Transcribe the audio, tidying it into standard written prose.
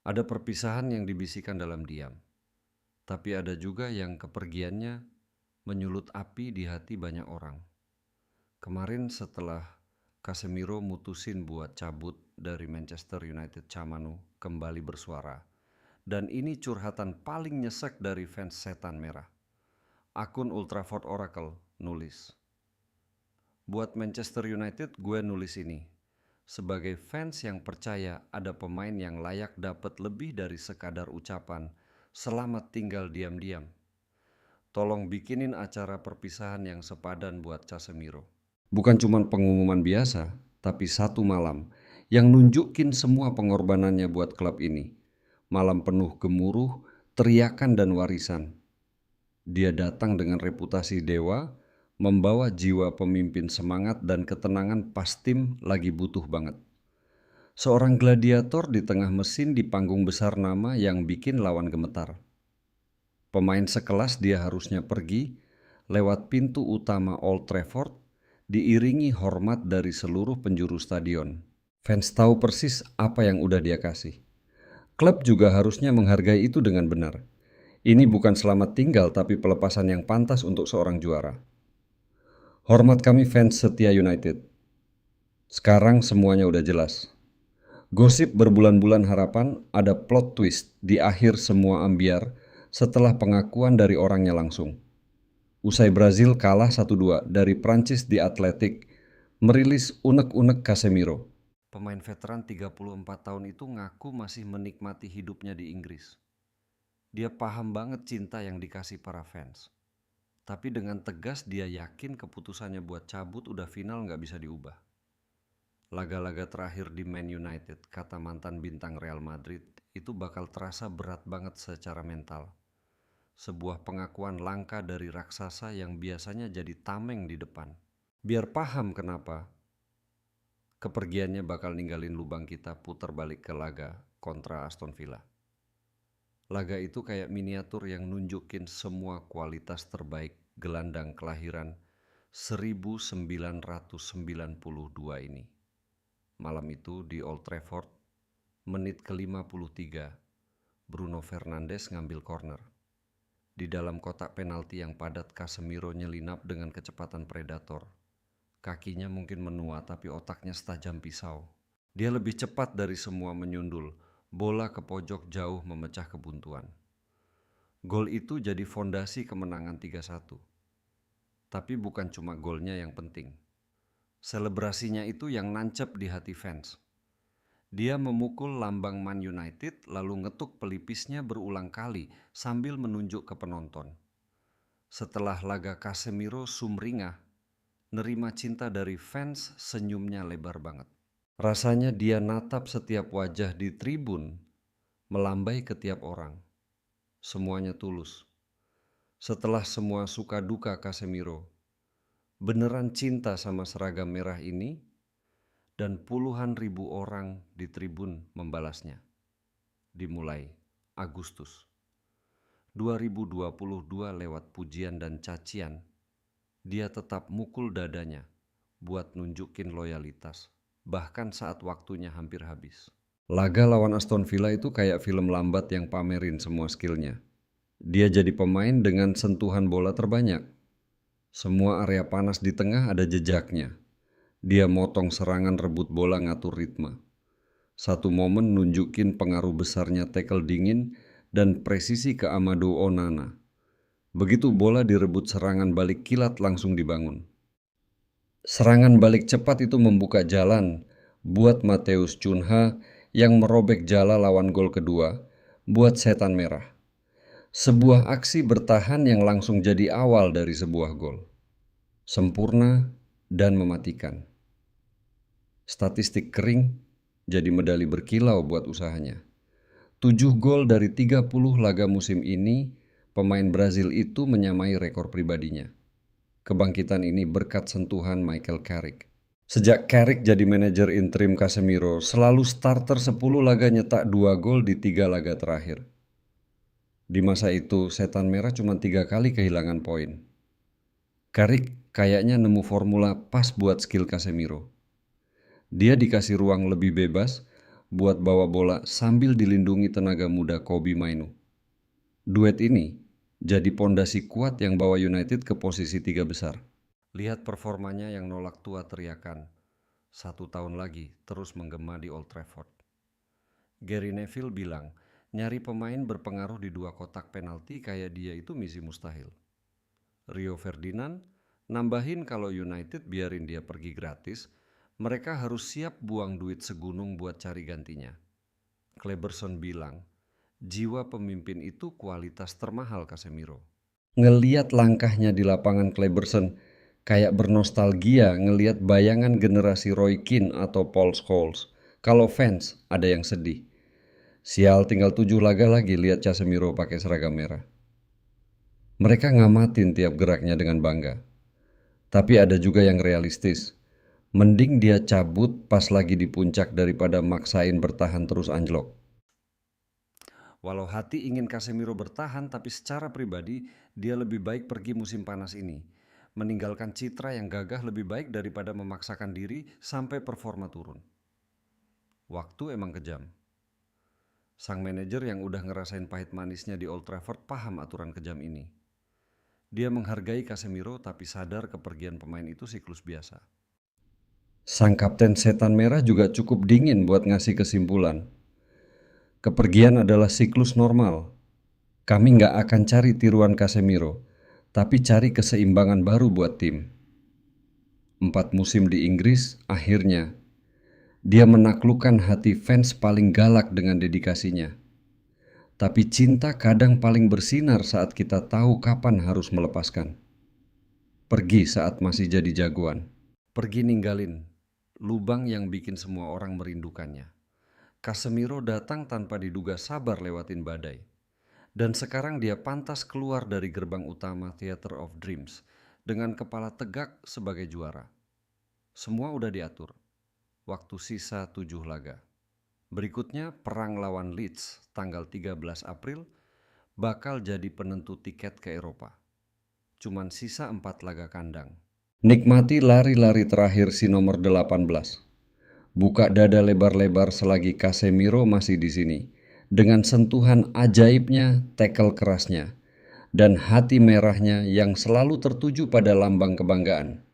Ada perpisahan yang dibisikkan dalam diam, tapi ada juga yang kepergiannya menyulut api di hati banyak orang. Kemarin setelah Casemiro mutusin buat cabut dari Manchester United Camano kembali bersuara. Dan ini curhatan paling nyesek dari fans setan merah. Akun Ultraford Oracle nulis, buat Manchester United gue nulis ini sebagai fans yang percaya ada pemain yang layak dapat lebih dari sekadar ucapan selamat tinggal diam-diam. Tolong bikinin acara perpisahan yang sepadan buat Casemiro. Bukan cuma pengumuman biasa, tapi satu malam yang nunjukin semua pengorbanannya buat klub ini. Malam penuh gemuruh, teriakan dan warisan. Dia datang dengan reputasi dewa, membawa jiwa pemimpin semangat dan ketenangan pas tim lagi butuh banget. Seorang gladiator di tengah mesin di panggung besar nama yang bikin lawan gemetar. Pemain sekelas dia harusnya pergi lewat pintu utama Old Trafford, diiringi hormat dari seluruh penjuru stadion. Fans tahu persis apa yang udah dia kasih. Klub juga harusnya menghargai itu dengan benar. Ini bukan selamat tinggal tapi pelepasan yang pantas untuk seorang juara. Hormat kami fans setia United. Sekarang semuanya udah jelas. Gosip berbulan-bulan harapan ada plot twist di akhir semua ambiar setelah pengakuan dari orangnya langsung. Usai Brazil kalah 1-2 dari Prancis di Atletik, merilis unek-unek Casemiro. Pemain veteran 34 tahun itu ngaku masih menikmati hidupnya di Inggris. Dia paham banget cinta yang dikasih para fans. Tapi dengan tegas dia yakin keputusannya buat cabut udah final gak bisa diubah. Laga-laga terakhir di Man United, kata mantan bintang Real Madrid, itu bakal terasa berat banget secara mental. Sebuah pengakuan langka dari raksasa yang biasanya jadi tameng di depan. Biar paham kenapa kepergiannya bakal ninggalin lubang kita putar balik ke laga kontra Aston Villa. Laga itu kayak miniatur yang nunjukin semua kualitas terbaik gelandang kelahiran 1992 ini. Malam itu di Old Trafford, menit ke-53, Bruno Fernandes ngambil corner. Di dalam kotak penalti yang padat, Casemiro nyelinap dengan kecepatan predator. Kakinya mungkin menua tapi otaknya setajam pisau. Dia lebih cepat dari semua menyundul. Bola ke pojok jauh memecah kebuntuan. Gol itu jadi fondasi kemenangan 3-1. Tapi bukan cuma golnya yang penting. Selebrasinya itu yang nancep di hati fans. Dia memukul lambang Man United lalu ngetuk pelipisnya berulang kali sambil menunjuk ke penonton. Setelah laga Casemiro sumringah, nerima cinta dari fans senyumnya lebar banget. Rasanya dia natap setiap wajah di tribun, melambai ke tiap orang. Semuanya tulus. Setelah semua suka duka Casemiro, beneran cinta sama seragam merah ini, dan puluhan ribu orang di tribun membalasnya. Dimulai Agustus 2022 lewat pujian dan cacian, dia tetap mukul dadanya buat nunjukin loyalitas, bahkan saat waktunya hampir habis. Laga lawan Aston Villa itu kayak film lambat yang pamerin semua skillnya. Dia jadi pemain dengan sentuhan bola terbanyak. Semua area panas di tengah ada jejaknya. Dia motong serangan, rebut bola, ngatur ritme. Satu momen nunjukin pengaruh besarnya tackle dingin dan presisi ke Amadou Onana. Begitu bola direbut, serangan balik kilat langsung dibangun. Serangan balik cepat itu membuka jalan buat Matheus Cunha yang merobek jala lawan gol kedua buat setan merah. Sebuah aksi bertahan yang langsung jadi awal dari sebuah gol. Sempurna dan mematikan. Statistik kering jadi medali berkilau buat usahanya. 7 gol dari 30 laga musim ini, pemain Brazil itu menyamai rekor pribadinya. Kebangkitan ini berkat sentuhan Michael Carrick. Sejak Carrick jadi manajer interim Casemiro, selalu starter 10 laga nyetak 2 gol di 3 laga terakhir. Di masa itu, setan merah cuma 3 kali kehilangan poin. Carrick kayaknya nemu formula pas buat skill Casemiro. Dia dikasih ruang lebih bebas, buat bawa bola sambil dilindungi tenaga muda Kobbie Mainoo. Duet ini jadi pondasi kuat yang bawa United ke posisi 3 besar. Lihat performanya yang nolak tua teriakan, 1 tahun lagi terus menggema di Old Trafford. Gary Neville bilang, nyari pemain berpengaruh di 2 kotak penalti kayak dia itu misi mustahil. Rio Ferdinand nambahin kalau United biarin dia pergi gratis, mereka harus siap buang duit segunung buat cari gantinya. Kleberson bilang, jiwa pemimpin itu kualitas termahal Casemiro. Ngeliat langkahnya di lapangan Kleberson, kayak bernostalgia ngeliat bayangan generasi Roy Keane atau Paul Scholes. Kalau fans, ada yang sedih. Sial, tinggal 7 laga lagi lihat Casemiro pakai seragam merah. Mereka ngamatin tiap geraknya dengan bangga. Tapi ada juga yang realistis. Mending dia cabut pas lagi di puncak daripada maksain bertahan terus anjlok. Walau hati ingin Casemiro bertahan, tapi secara pribadi dia lebih baik pergi musim panas ini. Meninggalkan citra yang gagah lebih baik daripada memaksakan diri sampai performa turun. Waktu emang kejam. Sang manajer yang udah ngerasain pahit manisnya di Old Trafford paham aturan kejam ini. Dia menghargai Casemiro tapi sadar kepergian pemain itu siklus biasa. Sang kapten setan merah juga cukup dingin buat ngasih kesimpulan. Kepergian adalah siklus normal. Kami nggak akan cari tiruan Casemiro, tapi cari keseimbangan baru buat tim. 4 musim di Inggris, akhirnya dia menaklukkan hati fans paling galak dengan dedikasinya. Tapi cinta kadang paling bersinar saat kita tahu kapan harus melepaskan. Pergi saat masih jadi jagoan. Pergi ninggalin lubang yang bikin semua orang merindukannya. Casemiro datang tanpa diduga sabar lewatin badai. Dan sekarang dia pantas keluar dari gerbang utama Theatre of Dreams dengan kepala tegak sebagai juara. Semua udah diatur. Waktu sisa 7 laga. Berikutnya perang lawan Leeds tanggal 13 April bakal jadi penentu tiket ke Eropa. Cuman sisa 4 laga kandang. Nikmati lari-lari terakhir si nomor 18. Buka dada lebar-lebar selagi Casemiro masih di sini. Dengan sentuhan ajaibnya, tackle kerasnya, dan hati merahnya yang selalu tertuju pada lambang kebanggaan.